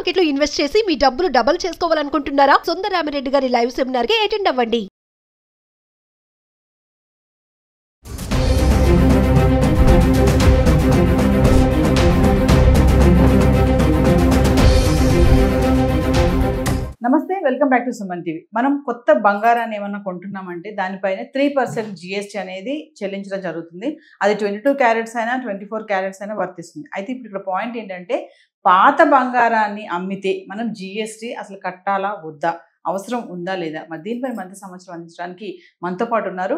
Market లో invest చేసి మీ డబ్బులు డబుల్ చేసుకోవాలనుకుంటున్నారా? సుందరరామిరెడ్డి గారి లైవ్ సెమినార్ కి అటెండ్ అవ్వండి. నమస్తే, welcome back to Suman TV. మనం కొత్త బంగారాన్ని ఏమన్నా కొంటున్నామంటే దానిపైన 3% జిఎస్టీ అనేది చెల్లించడం జరుగుతుంది. అది 22 క్యారెట్స్ అయినా 24 క్యారెట్స్ అయినా వర్తిస్తుంది. అయితే ఇప్పుడు ఇక్కడ పాయింట్ ఏంటంటే, పాత బంగారాన్ని అమ్మితే మనం జిఎస్టీ అసలు కట్టాలా వద్దా, అవసరం ఉందా లేదా, మరి దీనిపై మనతో సంవత్సరం అందించడానికి మనతో పాటు ఉన్నారు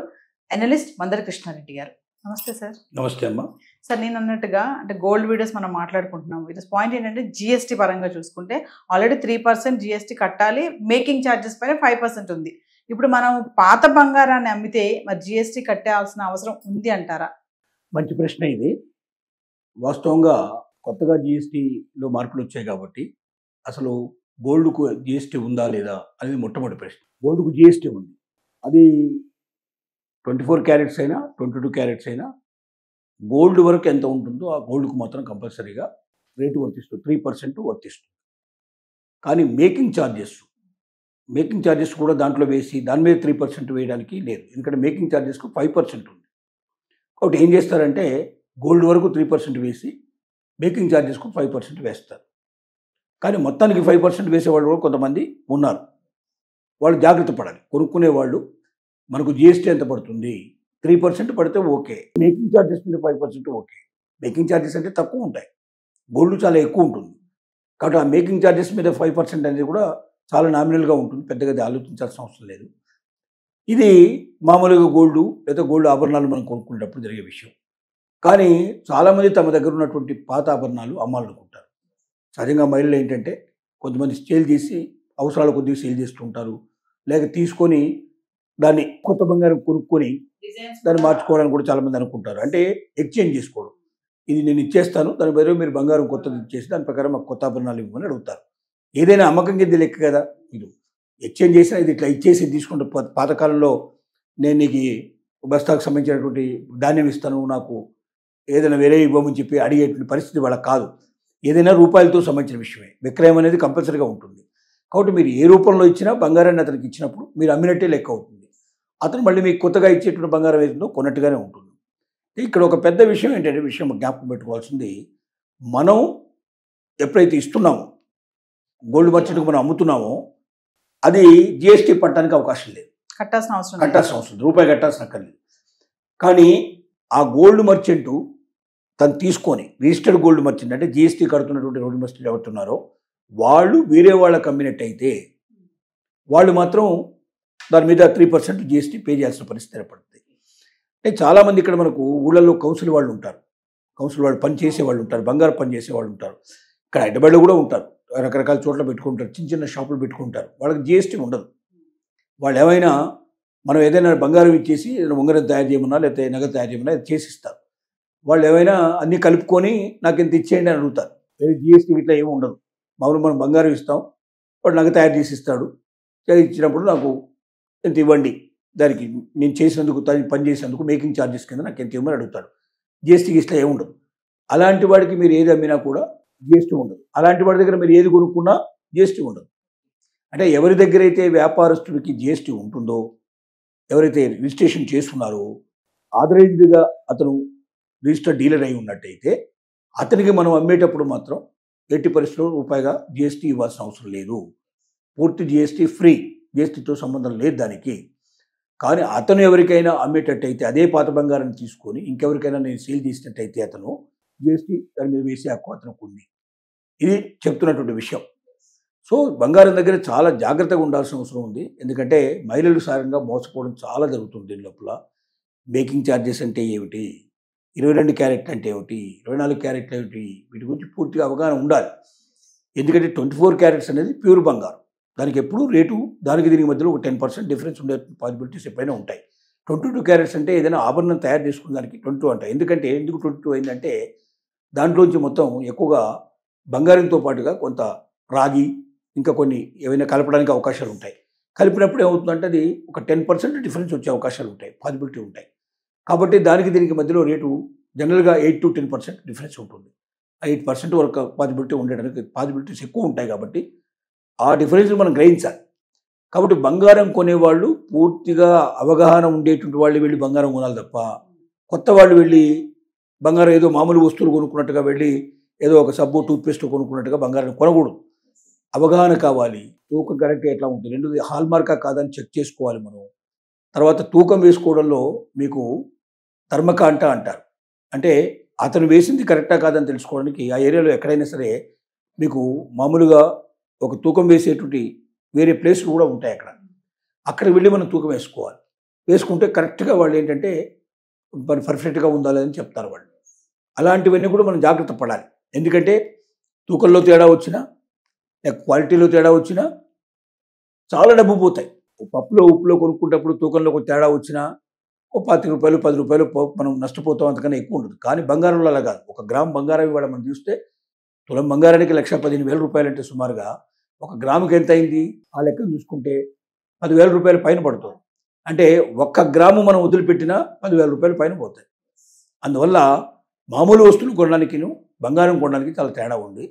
అనలిస్ట్ మందర కృష్ణారెడ్డి గారు. నమస్తే సార్. నమస్తే అమ్మ. సార్, నేను అన్నట్టుగా అంటే గోల్డ్ వీడియోస్ మనం మాట్లాడుకుంటున్నాం. ఈరోజు పాయింట్ ఏంటంటే, జిఎస్టీ పరంగా చూసుకుంటే ఆల్రెడీ 3% జిఎస్టీ కట్టాలి, మేకింగ్ ఛార్జెస్ పైన 5% ఉంది. ఇప్పుడు మనం పాత బంగారాన్ని అమ్మితే మరి జిఎస్టీ కట్టాల్సిన అవసరం ఉంది అంటారా? మంచి ప్రశ్న ఇది. వాస్తవంగా కొత్తగా జిఎస్టీలో మార్పులు వచ్చాయి కాబట్టి అసలు గోల్డ్కు జిఎస్టీ ఉందా లేదా అనేది మొట్టమొదటి ప్రశ్న. గోల్డ్కు జిఎస్టీ ఉంది. అది 24 క్యారెట్స్ అయినా 22 క్యారెట్స్ అయినా గోల్డ్ వరకు ఎంత ఉంటుందో ఆ గోల్డ్కు మాత్రం కంపల్సరీగా రేటు వర్తిస్తుంది, 3% వర్తిస్తుంది. కానీ మేకింగ్ ఛార్జెస్ కూడా దాంట్లో వేసి దాని మీద 3% వేయడానికి లేదు. ఎందుకంటే మేకింగ్ ఛార్జెస్కు 5% ఉంది. కాబట్టి ఏం చేస్తారంటే గోల్డ్ వరకు 3% వేసి మేకింగ్ ఛార్జెస్కు 5% వేస్తారు. కానీ మొత్తానికి 5% వేసేవాళ్ళు కూడా కొంతమంది ఉన్నారు. వాళ్ళు జాగ్రత్త పడాలి. కొనుక్కునే వాళ్ళు మనకు జిఎస్టీ ఎంత పడుతుంది, 3% పడితే ఓకే, మేకింగ్ ఛార్జెస్ మీద 5% ఓకే. మేకింగ్ ఛార్జెస్ అంటే తక్కువ ఉంటాయి, గోల్డ్ చాలా ఎక్కువ ఉంటుంది. కాబట్టి ఆ మేకింగ్ ఛార్జెస్ మీద 5% అనేది కూడా చాలా నామినల్గా ఉంటుంది, పెద్దగా ఆలోచించాల్సిన అవసరం లేదు. ఇది మామూలుగా గోల్డ్ లేదా గోల్డ్ ఆభరణాలు మనం కొనుక్కునేటప్పుడు జరిగే విషయం. కానీ చాలామంది తమ దగ్గర ఉన్నటువంటి పాత ఆభరణాలు అమ్మాలనుకుంటారు. సహజంగా మహిళలు ఏంటంటే కొంతమంది సేల్ చేసి అవసరాల కొద్దిగా సేల్ చేస్తుంటారు, లేక తీసుకొని దాన్ని కొత్త బంగారం కొనుక్కొని దాన్ని మార్చుకోవడానికి కూడా చాలామంది అనుకుంటారు. అంటే ఎక్స్చేంజ్ చేసుకోవడం. ఇది నేను ఇచ్చేస్తాను, దాని బదులు మీరు బంగారం కొత్తది ఇచ్చేసి దాని ప్రకారం మాకు కొత్త ఆభరణాలు ఇవ్వమని అడుగుతారు. ఏదైనా అమ్మకం కింద లెక్క కదా. మీరు ఎక్స్చేంజ్ చేసినా ఇది ఇట్లా ఇచ్చేసి తీసుకుంటే, పాతకాలంలో నేను నీకు బస్తాకు సంబంధించినటువంటి ధాన్యం ఇస్తాను, నాకు ఏదైనా వేరే ఇవ్వమని చెప్పి అడిగేటువంటి పరిస్థితి వాళ్ళకి కాదు. ఏదైనా రూపాయలతో సంబంధించిన విషయమే. విక్రయం అనేది కంపల్సరీగా ఉంటుంది. కాబట్టి మీరు ఏ రూపంలో ఇచ్చినా బంగారాన్ని అతనికి ఇచ్చినప్పుడు మీరు అమ్మినట్టే లెక్క అవుతుంది. అతను మళ్ళీ మీకు కొత్తగా ఇచ్చేటువంటి బంగారం ఏదో కొన్నట్టుగానే ఉంటుంది. ఇక్కడ ఒక పెద్ద విషయం ఏంటంటే, జ్ఞాపకం పెట్టుకోవాల్సింది, మనం ఎప్పుడైతే ఇస్తున్నామో గోల్డ్ మర్చెంట్కి మనం అమ్ముతున్నామో అది జిఎస్టీ పట్టడానికి అవకాశం లేదు, కట్టాల్సిన అవసరం రూపాయి కట్టాల్సిన అక్కర్లేదు. కానీ ఆ గోల్డ్ మర్చెంటు తను తీసుకొని రిజిస్టర్డ్ గోల్డ్ మర్చెంట్ అంటే జిఎస్టీ కడుతున్నటువంటి గోల్డ్ మర్చెంట్ ఎవరుతున్నారో వాళ్ళు వేరే వాళ్ళకి అమ్మినట్టయితే వాళ్ళు మాత్రం దాని మీద 3% జిఎస్టీ పే చేయాల్సిన పరిస్థితి ఏర్పడుతుంది. అంటే చాలామంది ఇక్కడ మనకు ఊళ్ళల్లో కౌన్సిల్ వాళ్ళు ఉంటారు, కౌన్సిల్ వాళ్ళు పని చేసే వాళ్ళు ఉంటారు, బంగారు పని చేసే వాళ్ళు ఉంటారు. ఇక్కడ హైదరాబాద్లో కూడా ఉంటారు, రకరకాల చోట్ల పెట్టుకుంటారు, చిన్న చిన్న షాపులు పెట్టుకుంటారు. వాళ్ళకి జిఎస్టీ ఉండదు. వాళ్ళు ఏమైనా మనం ఏదైనా బంగారం ఇచ్చేసి ఏదైనా ఉంగరం తయారు చేయమన్నా లేకపోతే నగదు తయారు చేయమన్నా అది చేసిస్తారు. వాళ్ళు ఏమైనా అన్నీ కలుపుకొని నాకు ఇంత ఇచ్చేయండి అని అడుగుతారు. జిఎస్టీ ఇట్లా ఏమి ఉండదు. మామూలు మనం బంగారం ఇస్తాం, వాడు నగ తయారు చేసి ఇస్తాడు. ఇచ్చినప్పుడు నాకు ఎంత ఇవ్వండి, దానికి నేను చేసినందుకు పని చేసినందుకు మేకింగ్ ఛార్జెస్ కింద నాకు ఎంత ఇవ్వమని అడుగుతాడు. జిఎస్టీకి ఇట్లా ఏమి ఉండదు. అలాంటి వాడికి మీరు ఏది అమ్మినా కూడా జిఎస్టీ ఉండదు. అలాంటి వాడి దగ్గర మీరు ఏది కొనుక్కున్నా జిఎస్టీ ఉండదు. అంటే ఎవరి దగ్గర అయితే వ్యాపారస్తుడికి జిఎస్టీ ఉంటుందో, ఎవరైతే రిజిస్ట్రేషన్ చేసుకున్నారో, ఆథరైజ్డ్గా అతను రిజిస్టర్డ్ డీలర్ అయి ఉన్నట్టయితే అతనికి మనం అమ్మేటప్పుడు మాత్రం ఎట్టి పరిస్థితుల్లో రూపాయిగా జిఎస్టీ ఇవ్వాల్సిన అవసరం లేదు. పూర్తి జిఎస్టీ ఫ్రీ, జిఎస్టీతో సంబంధం లేదు దానికి. కానీ అతను ఎవరికైనా అమ్మేటట్టయితే అదే పాత బంగారాన్ని తీసుకొని ఇంకెవరికైనా నేను సేల్ చేసినట్టయితే అతను జిఎస్టీ దాని మీద వేసే హక్కు అతనికి ఉంది. ఇది చెప్తున్నటువంటి విషయం. సో బంగారం దగ్గర చాలా జాగ్రత్తగా ఉండాల్సిన అవసరం ఉంది. ఎందుకంటే మహిళలు సారంగా మోసపోవడం చాలా జరుగుతుంది. దీని లోపల మేకింగ్ ఛార్జెస్ అంటే ఏమిటి, 22 క్యారెట్లు అంటే ఏమిటి, 24 క్యారెట్లు ఏమిటి, వీటి గురించి పూర్తిగా అవగాహన ఉండాలి. ఎందుకంటే 24 క్యారెట్స్ అనేది ప్యూర్ బంగారం. దానికి ఎప్పుడు రేటు దానికి దీనికి మధ్యలో ఒక 10% డిఫరెన్స్ ఉండే పాసిబిలిటీస్ ఎప్పుడైనా ఉంటాయి. 22 క్యారెట్స్ అంటే ఏదైనా ఆభరణం తయారు చేసుకున్న దానికి 22 అంటాయి. ఎందుకు 22 అయిందంటే దాంట్లోంచి మొత్తం ఎక్కువగా బంగారంతో పాటుగా కొంత రాగి ఇంకా కొన్ని ఏవైనా కలపడానికి అవకాశాలు ఉంటాయి. కలిపినప్పుడు ఏమవుతుందంటే అది ఒక 10% డిఫరెన్స్ వచ్చే అవకాశాలు ఉంటాయి, పాసిబిలిటీ ఉంటాయి. కాబట్టి దానికి దీనికి మధ్యలో రేటు జనరల్గా 8 to 10% డిఫరెన్స్ ఉంటుంది. 8% వరకు పాసిబిలిటీ ఉండడానికి పాసిబిలిటీస్ ఎక్కువ ఉంటాయి కాబట్టి ఆ డిఫరెన్స్ మనం గ్రహించాలి. కాబట్టి బంగారం కొనేవాళ్ళు పూర్తిగా అవగాహన ఉండేటువంటి వాళ్ళు వెళ్ళి బంగారం కొనాలి తప్ప కొత్త వాళ్ళు వెళ్ళి బంగారం ఏదో మామూలు వస్తువులు కొనుక్కున్నట్టుగా వెళ్ళి ఏదో ఒక సబ్బు టూత్పేస్ట్ కొనుక్కున్నట్టుగా బంగారం కొనకూడదు. అవగాహన కావాలి. తూకం కరెక్ట్ ఎట్లా ఉంటుంది, రెండోది హాల్ మార్కా కాదని చెక్ చేసుకోవాలి మనం. తర్వాత తూకం వేసుకోవడంలో మీకు ధర్మకాంట అంటారు, అంటే అతను వేసింది కరెక్టా కాదని తెలుసుకోవడానికి ఆ ఏరియాలో ఎక్కడైనా సరే మీకు మామూలుగా ఒక తూకం వేసేటువంటి వేరే ప్లేస్లు కూడా ఉంటాయి. అక్కడికి వెళ్ళి మనం తూకం వేసుకోవాలి. వేసుకుంటే కరెక్ట్గా వాళ్ళు ఏంటంటే మరి పర్ఫెక్ట్గా ఉండాలి అని చెప్తారు వాళ్ళు. అలాంటివన్నీ కూడా మనం జాగ్రత్త పడాలి. ఎందుకంటే తూకంలో తేడా వచ్చినా లేక క్వాలిటీలో తేడా వచ్చినా చాలా డబ్బు పోతాయి. పప్పులో ఉప్పులో కొనుక్కుంటప్పుడు తూకంలో ఒక తేడా వచ్చినా ఓ 25 రూపాయలు 10 రూపాయలు మనం నష్టపోతాం, అంతకన్నా ఎక్కువ ఉండదు. కానీ బంగారంలో అలా కాదు. 1 గ్రామ్ బంగారం ఇవాళ మనం చూస్తే తులం బంగారానికి 1,15,000 రూపాయలు అంటే సుమారుగా 1 గ్రాముకి ఎంత అయింది ఆ లెక్క చూసుకుంటే 10,000 రూపాయలు పైన పడుతుంది. అంటే 1 గ్రాము మనం వదిలిపెట్టినా 10,000 రూపాయలు పైన పోతాయి. అందువల్ల మామూలు వస్తువులు కొనడానికి బంగారం కొనడానికి చాలా తేడా ఉంది.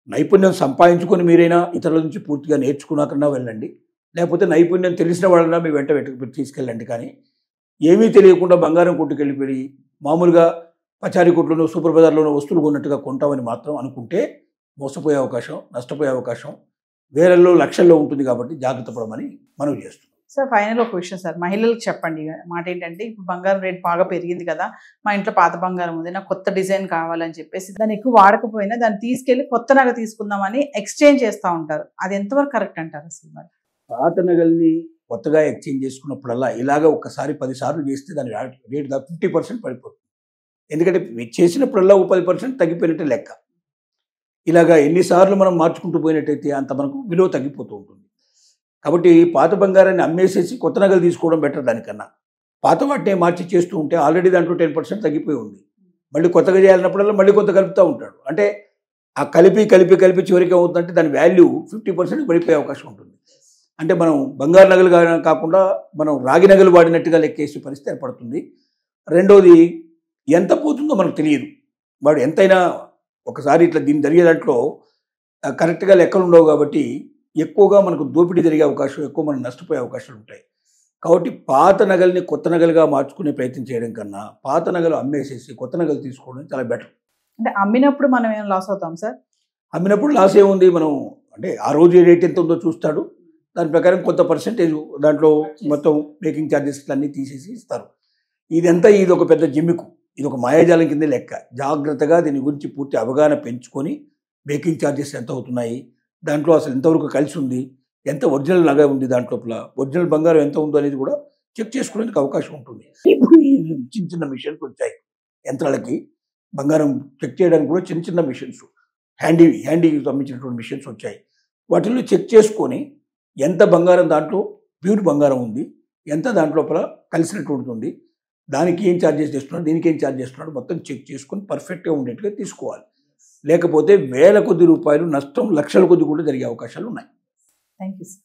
నైపుణ్యం సంపాదించుకొని మీరైనా ఇతరుల నుంచి పూర్తిగా నేర్చుకున్నాకన్నా వెళ్ళండి, లేకపోతే నైపుణ్యం తెలిసిన వాళ్ళన్నా మీ వెంట తీసుకెళ్ళండి. కానీ ఏమీ తెలియకుండా బంగారం కొట్టుకెళ్ళిపోయి మామూలుగా పచారీ కొట్లోనో సూపర్ బజార్లోనో వస్తువులు కొన్నట్టుగా కొంటామని మాత్రం అనుకుంటే మోసపోయే అవకాశం, నష్టపోయే అవకాశం వేలల్లో లక్షల్లో ఉంటుంది. కాబట్టి జాగ్రత్త పడమని మనవి చేస్తున్నాం. సార్ ఫైనల్ ఒక విషయం సార్, మహిళలకు చెప్పండి మాట ఏంటంటే, ఇప్పుడు బంగారం రేట్ బాగా పెరిగింది కదా, మా ఇంట్లో పాత బంగారం ఉంది, నాకు కొత్త డిజైన్ కావాలని చెప్పేసి దాన్ని ఎక్కువ వాడకపోయినా దాన్ని తీసుకెళ్ళి కొత్త నగ తీసుకుందామని ఎక్స్చేంజ్ చేస్తూ ఉంటారు. అది ఎంతవరకు కరెక్ట్ అంటారు అసలు? మరి పాత నగల్ని కొత్తగా ఎక్స్చేంజ్ చేసుకున్నప్పుడల్లా ఇలాగ ఒక్కసారి 10 సార్లు చేస్తే దాని రేట్ దాకా 50% పడిపోతుంది. ఎందుకంటే చేసినప్పుడల్లా ఒక 10% తగ్గిపోయినట్టే లెక్క. ఇలాగా ఎన్నిసార్లు మనం మార్చుకుంటూ పోయినట్టయితే అంత మనకు విలువ తగ్గిపోతూ ఉంటుంది. కాబట్టి పాత బంగారాన్ని అమ్మేసేసి కొత్త నగలు తీసుకోవడం బెటర్. దానికన్నా పాత వాటినే మార్చి చేస్తూ ఉంటే ఆల్రెడీ దాంట్లో 10% తగ్గిపోయి ఉంది. మళ్ళీ కొత్తగా చేయాలన్నప్పుడల్లా మళ్ళీ కొత్త కలుపుతూ ఉంటాడు. అంటే ఆ కలిపి చివరికి ఏమవుతుందంటే దాని వాల్యూ 50% పడిపోయే అవకాశం ఉంటుంది. అంటే మనం బంగారు నగలు కాకుండా మనం రాగి నగలు వాడినట్టుగా లెక్కేసే పరిస్థితి ఏర్పడుతుంది. రెండోది ఎంత పోతుందో మనకు తెలియదు. వాడు ఎంతైనా ఒకసారి ఇట్లా దీన్ని జరిగే దాంట్లో కరెక్ట్గా లెక్కలు ఉండవు కాబట్టి ఎక్కువగా మనకు దోపిడీ జరిగే అవకాశం, ఎక్కువ మనం నష్టపోయే అవకాశాలు ఉంటాయి. కాబట్టి పాత నగల్ని కొత్త నగలుగా మార్చుకునే ప్రయత్నం చేయడం కన్నా పాత నగలు అమ్మేసేసి కొత్త నగలు తీసుకోవడం చాలా బెటర్. అంటే అమ్మినప్పుడు మనం ఏం లాస్ అవుతాం సార్? అమ్మినప్పుడు లాస్ ఏముంది, మనం అంటే ఆ రోజు రేట్ ఎంత ఉందో చూస్తాడు, దాని ప్రకారం కొంత పర్సెంటేజ్ దాంట్లో మొత్తం మేకింగ్ ఛార్జెస్ అన్నీ తీసేసి ఇస్తారు. ఇది ఒక పెద్ద జిమ్మికు, ఇది ఒక మాయాజాలం కింద లెక్క. జాగ్రత్తగా దీని గురించి పూర్తి అవగాహన పెంచుకొని మేకింగ్ ఛార్జెస్ ఎంత అవుతున్నాయి, దాంట్లో అసలు ఎంతవరకు కలిసి ఉంది, ఎంత ఒరిజినల్ నగ ఉంది, దాంట్లో ఒరిజినల్ బంగారం ఎంత ఉందో అనేది కూడా చెక్ చేసుకునేందుకు అవకాశం ఉంటుంది. ఇప్పుడు ఈ చిన్న మిషన్స్ వచ్చాయి, యంత్రాలకి బంగారం చెక్ చేయడానికి కూడా చిన్న మిషన్స్, హ్యాండీకి సంబంధించినటువంటి మిషన్స్ వచ్చాయి. వాటిల్లో చెక్ చేసుకొని ఎంత బంగారం దాంట్లో ప్యూర్ బంగారం ఉంది, ఎంత దాంట్లో కలిసినటువంటిది ఉంది, దానికి ఏం ఛార్జెస్ చేస్తున్నాడు, దీనికి ఏం ఛార్జ్ చేస్తున్నాడు, మొత్తం చెక్ చేసుకొని పర్ఫెక్ట్గా ఉండేట్టుగా తీసుకోవాలి. లేకపోతే వేల కొద్ది రూపాయలు నష్టం, లక్షల కొద్ది కూడా జరిగే అవకాశాలు ఉన్నాయి. Thank you sir.